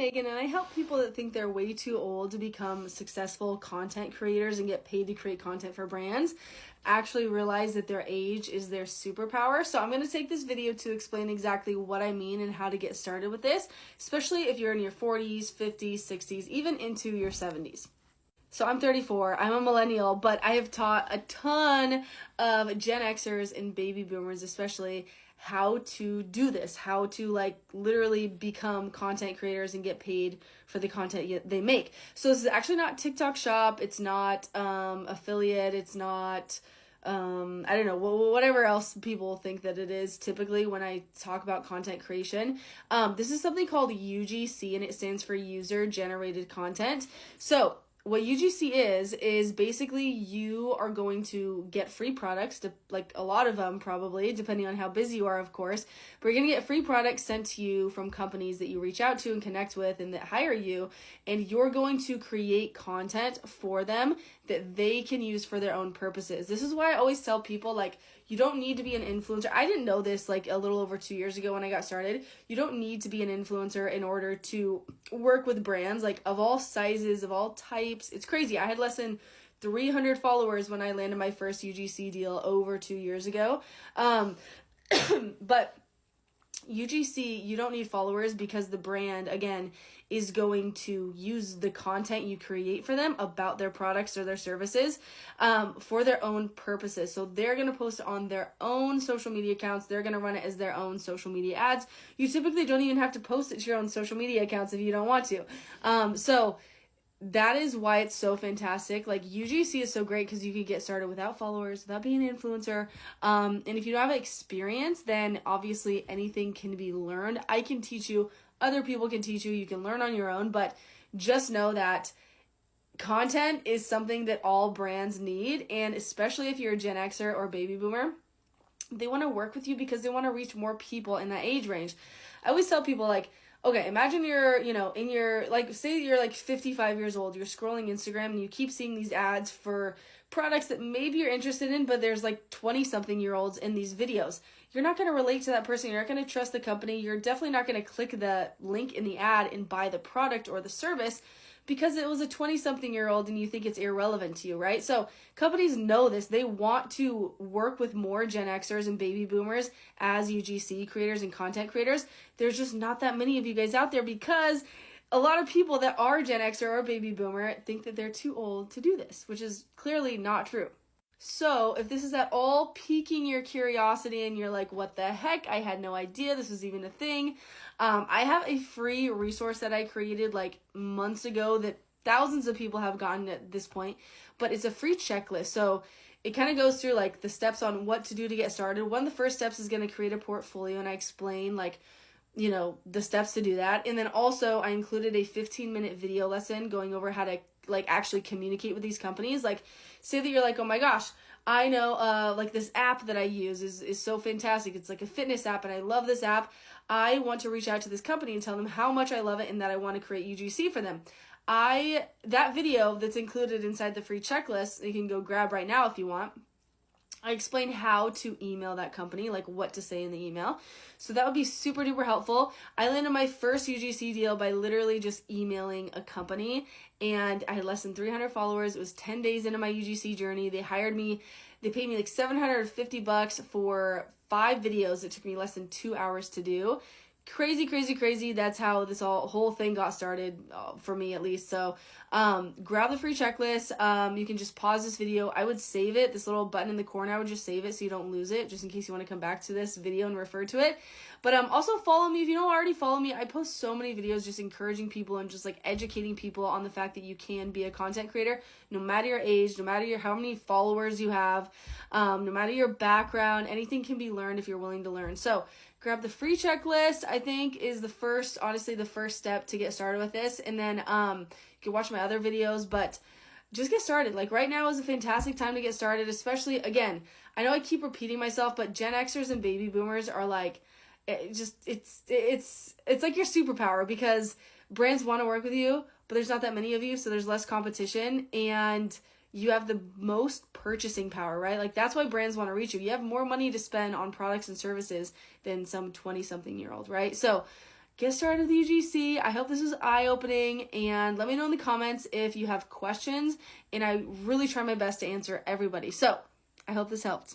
Megan, and I help people that think they're way too old to become successful content creators and get paid to create content for brands actually realize that their age is their superpower. So I'm going to take this video to explain exactly what I mean and how to get started with this, especially if you're in your 40s, 50s, 60s, even into your 70s. So I'm 34, I'm a millennial, but I have taught a ton of Gen Xers and baby boomers especially how to do this, how to like literally become content creators and get paid for the content they make. So this is actually not TikTok shop, it's not affiliate, it's not I don't know, whatever else people think that it is typically when I talk about content creation. This is something called UGC, and it stands for user generated content. So what UGC is basically you are going to get free products, like a lot of them probably, depending on how busy you are, of course, but you're going to get free products sent to you from companies that you reach out to and connect with and that hire you, and you're going to create content for them that they can use for their own purposes. This is why I always tell people, like, you don't need to be an influencer. I didn't know this like a little over 2 years ago when I got started. You don't need to be an influencer in order to work with brands, like of all sizes, of all types. It's crazy. I had less than 300 followers when I landed my first UGC deal over 2 years ago. But UGC, you don't need followers because the brand, again, is going to use the content you create for them about their products or their services for their own purposes. So they're going to post on their own social media accounts. They're going to run it as their own social media ads. You typically don't even have to post it to your own social media accounts if you don't want to. So that is why it's so fantastic. Like, UGC is so great because you can get started without followers, without being an influencer. And if you don't have experience, then obviously anything can be learned. I can teach you, other people can teach you, you can learn on your own, but just know that content is something that all brands need. And especially if you're a Gen Xer or baby boomer, they want to work with you because they want to reach more people in that age range. I always tell people, like, okay, imagine you're, in your, like, say you're like 55 years old, you're scrolling Instagram and you keep seeing these ads for products that maybe you're interested in, but there's like 20-something-year-olds in these videos. You're not going to relate to that person. You're not going to trust the company. You're definitely not going to click the link in the ad and buy the product or the service because it was a 20-something-year-old and you think it's irrelevant to you, right? So companies know this. They want to work with more Gen Xers and baby boomers as UGC creators and content creators. There's just not that many of you guys out there because a lot of people that are Gen Xer or baby boomer think that they're too old to do this, which is clearly not true. So if this is at all piquing your curiosity and you're like, what the heck? I had no idea this was even a thing. I have a free resource that I created like months ago that thousands of people have gotten at this point, but it's a free checklist. So it kind of goes through like the steps on what to do to get started. One of the first steps is going to create a portfolio, and I explain like, the steps to do that. And then also I included a 15-minute video lesson going over how to like actually communicate with these companies. Like, say that you're like, oh my gosh, I know like this app that I use is so fantastic. It's like a fitness app and I love this app. I want to reach out to this company and tell them how much I love it and that I want to create UGC for them. That video that's included inside the free checklist, you can go grab right now if you want. I explain how to email that company, like what to say in the email. So that would be super duper helpful. I landed my first UGC deal by literally just emailing a company, and I had less than 300 followers. It was 10 days into my UGC journey. They hired me. They paid me like $750 for 5 videos. It took me less than 2 hours to do. Crazy, crazy, crazy. That's how this whole thing got started, for me at least. So grab the free checklist. You can just pause this video. I would save it. This little button in the corner, I would just save it so you don't lose it, just in case you want to come back to this video and refer to it. But also follow me. If you don't already follow me, I post so many videos just encouraging people and just like educating people on the fact that you can be a content creator no matter your age, no matter how many followers you have, no matter your background. Anything can be learned if you're willing to learn. So grab the free checklist, I think, is the first step to get started with this. And then you can watch my other videos, but just get started. Like, right now is a fantastic time to get started, especially, again, I know I keep repeating myself, but Gen Xers and baby boomers are like, it's like your superpower because brands want to work with you, but there's not that many of you, so there's less competition, and you have the most purchasing power, right? Like, that's why brands want to reach you. You have more money to spend on products and services than some 20-something-year-old, right? So get started with UGC. I hope this was eye-opening, and let me know in the comments if you have questions, and I really try my best to answer everybody. So I hope this helped.